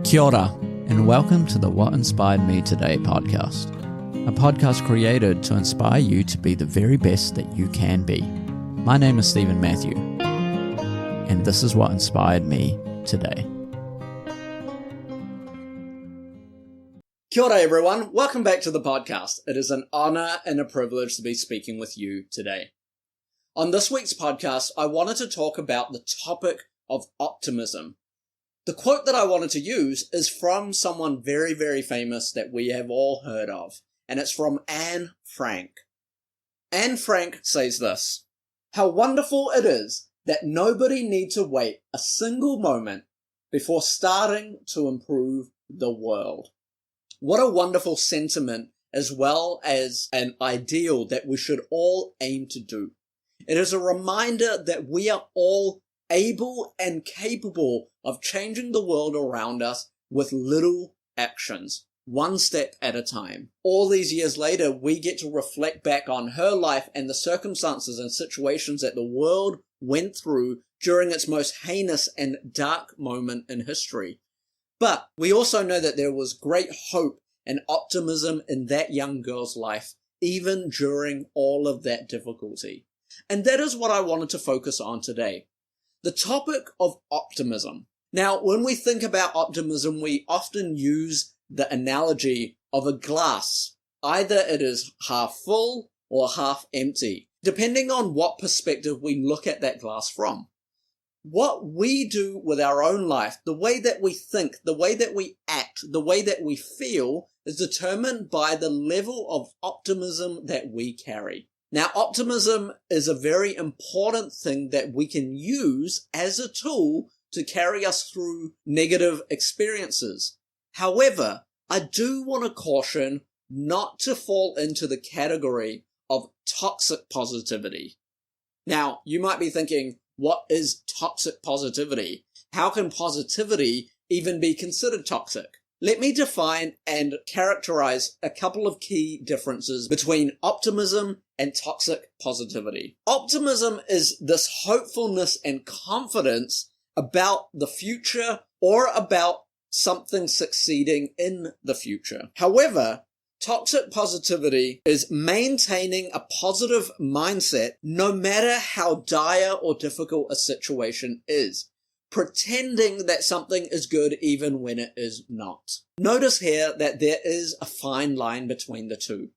Kia ora, and welcome to the What Inspired Me Today podcast, a podcast created to inspire you to be the very best that you can be. My name is Stephen Matthew, and this is what inspired me today. Kia ora everyone, welcome back to the podcast. It is an honor and a privilege to be speaking with you today. On this week's podcast, I wanted to talk about the topic of optimism. The quote that I wanted to use is from someone very, very famous that we have all heard of, and it's from Anne Frank. Anne Frank says this: "How wonderful it is that nobody need to wait a single moment before starting to improve the world." What a wonderful sentiment, as well as an ideal that we should all aim to do. It is a reminder that we are all able and capable of changing the world around us with little actions, one step at a time. All these years later, we get to reflect back on her life and the circumstances and situations that the world went through during its most heinous and dark moment in history. But we also know that there was great hope and optimism in that young girl's life, even during all of that difficulty. And that is what I wanted to focus on today. The topic of optimism. Now, when we think about optimism, we often use the analogy of a glass. Either it is half full or half empty, depending on what perspective we look at that glass from. What we do with our own life, the way that we think, the way that we act, the way that we feel, is determined by the level of optimism that we carry. Now, optimism is a very important thing that we can use as a tool to carry us through negative experiences. However, I do want to caution not to fall into the category of toxic positivity. Now, you might be thinking, what is toxic positivity? How can positivity even be considered toxic? Let me define and characterize a couple of key differences between optimism and toxic positivity. Optimism is this hopefulness and confidence about the future or about something succeeding in the future. However, toxic positivity is maintaining a positive mindset no matter how dire or difficult a situation is. Pretending that something is good even when it is not. Notice here that there is a fine line between the two,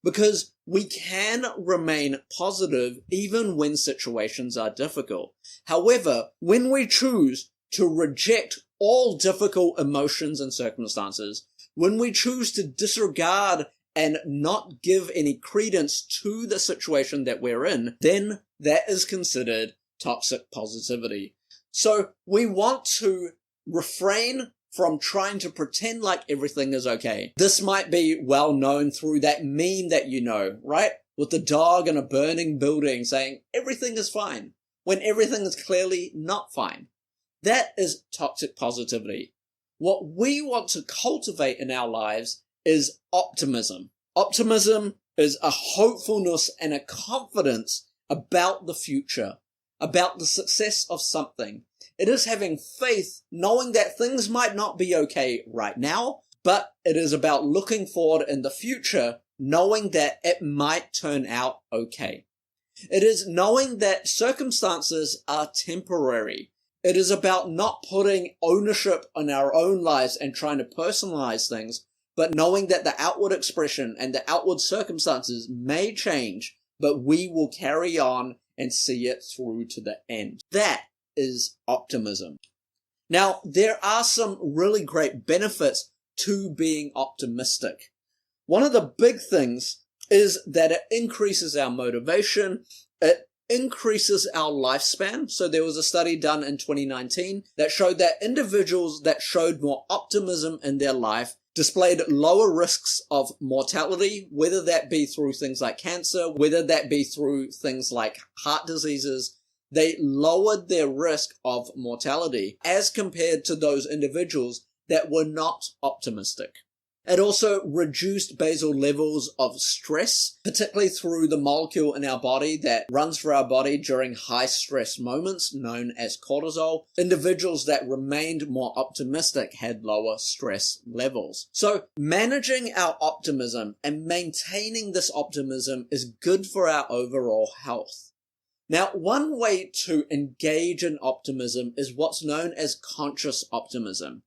because we can remain positive even when situations are difficult. However, when we choose to reject all difficult emotions and circumstances, when we choose to disregard and not give any credence to the situation that we're in, then that is considered toxic positivity. So we want to refrain from trying to pretend like everything is okay. This might be well known through that meme that you know, right? With the dog in a burning building saying everything is fine, when everything is clearly not fine. That is toxic positivity. What we want to cultivate in our lives is optimism. Optimism is a hopefulness and a confidence about the future, about the success of something. It is having faith, knowing that things might not be okay right now, but it is about looking forward in the future, knowing that it might turn out okay. It is knowing that circumstances are temporary. It is about not putting ownership on our own lives and trying to personalize things, but knowing that the outward expression and the outward circumstances may change, but we will carry on and see it through to the end. That is optimism. Now, there are some really great benefits to being optimistic. One of the big things is that it increases our motivation, it increases our lifespan. So there was a study done in 2019 that showed that individuals that showed more optimism in their life displayed lower risks of mortality, whether that be through things like cancer, whether that be through things like heart diseases. They lowered their risk of mortality as compared to those individuals that were not optimistic. It also reduced basal levels of stress, particularly through the molecule in our body that runs through our body during high stress moments, known as cortisol. Individuals that remained more optimistic had lower stress levels. So managing our optimism and maintaining this optimism is good for our overall health. Now, one way to engage in optimism is what's known as conscious optimism,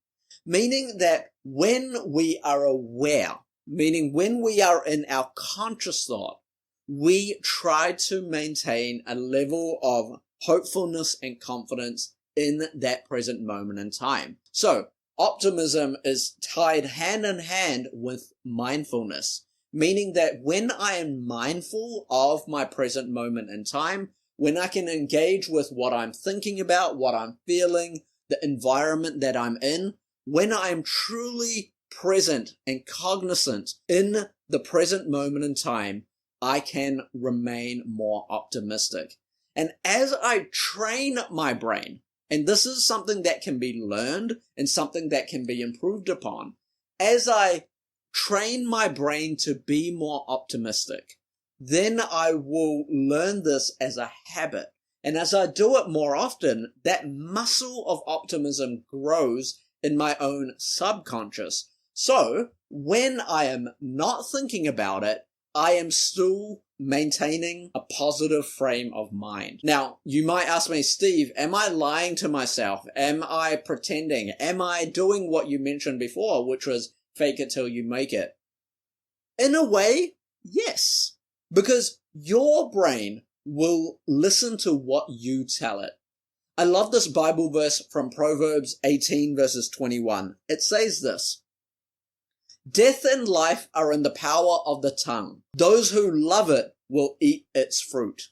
meaning that when we are aware, meaning when we are in our conscious thought, we try to maintain a level of hopefulness and confidence in that present moment in time. So, optimism is tied hand in hand with mindfulness, meaning that when I am mindful of my present moment in time, when I can engage with what I'm thinking about, what I'm feeling, the environment that I'm in, when I'm truly present and cognizant in the present moment in time, I can remain more optimistic. And as I train my brain, and this is something that can be learned and something that can be improved upon, as I train my brain to be more optimistic, then I will learn this as a habit. And as I do it more often, that muscle of optimism grows in my own subconscious. So when I am not thinking about it, I am still maintaining a positive frame of mind. Now, you might ask me, Steve, am I lying to myself? Am I pretending? Am I doing what you mentioned before, which was fake it till you make it? In a way, yes, because your brain will listen to what you tell it. I love this Bible verse from Proverbs 18 verses 21. It says this: "Death and life are in the power of the tongue. Those who love it will eat its fruit."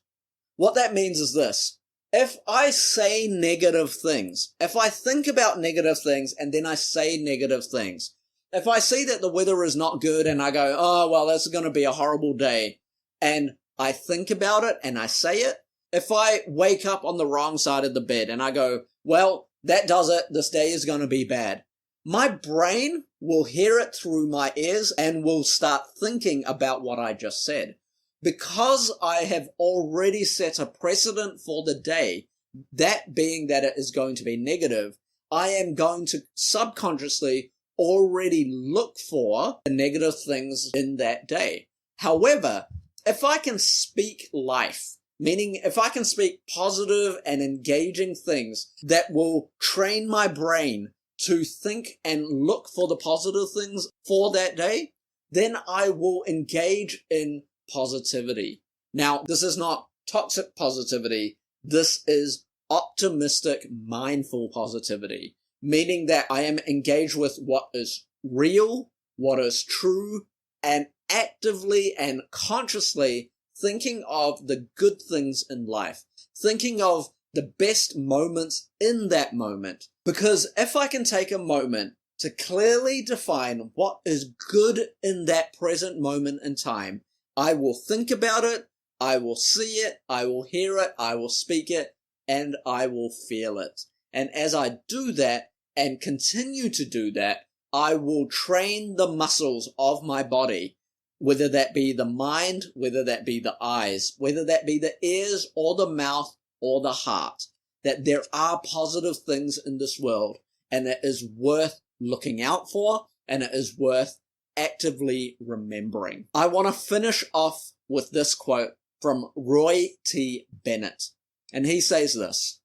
What that means is this: if I say negative things, if I think about negative things and then I say negative things, if I see that the weather is not good and I go, oh, well, that's going to be a horrible day, and I think about it and I say it, if I wake up on the wrong side of the bed and I go, well, that does it, this day is going to be bad, my brain will hear it through my ears and will start thinking about what I just said. Because I have already set a precedent for the day, that being that it is going to be negative, I am going to subconsciously already look for the negative things in that day. However, if I can speak life, meaning if I can speak positive and engaging things that will train my brain to think and look for the positive things for that day, then I will engage in positivity. Now, this is not toxic positivity. This is optimistic, mindful positivity, meaning that I am engaged with what is real, what is true, and actively and consciously thinking of the good things in life, thinking of the best moments in that moment. Because if I can take a moment to clearly define what is good in that present moment in time, I will think about it, I will see it, I will hear it, I will speak it, and I will feel it. And as I do that and continue to do that, I will train the muscles of my body, whether that be the mind, whether that be the eyes, whether that be the ears or the mouth or the heart, that there are positive things in this world and it is worth looking out for and it is worth actively remembering. I want to finish off with this quote from Roy T. Bennett, and he says this: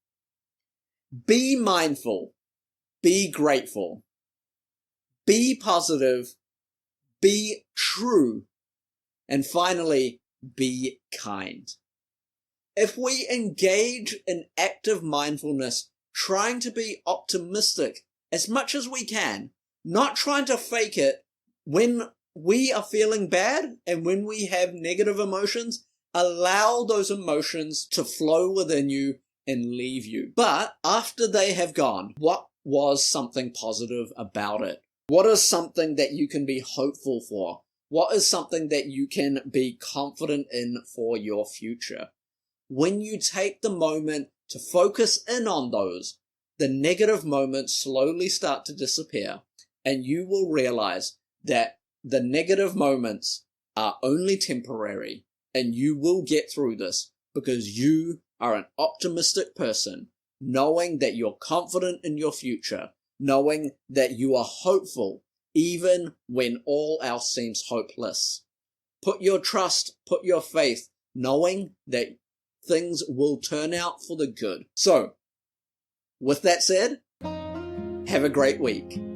"Be mindful, be grateful, be positive, be true, and finally, be kind." If we engage in active mindfulness, trying to be optimistic as much as we can, not trying to fake it when we are feeling bad and when we have negative emotions, allow those emotions to flow within you and leave you. But after they have gone, what was something positive about it? What is something that you can be hopeful for? What is something that you can be confident in for your future? When you take the moment to focus in on those, the negative moments slowly start to disappear, and you will realize that the negative moments are only temporary and you will get through this because you are an optimistic person, knowing that you're confident in your future, knowing that you are hopeful even when all else seems hopeless. Put your trust, put your faith, knowing that things will turn out for the good. So, with that said, have a great week.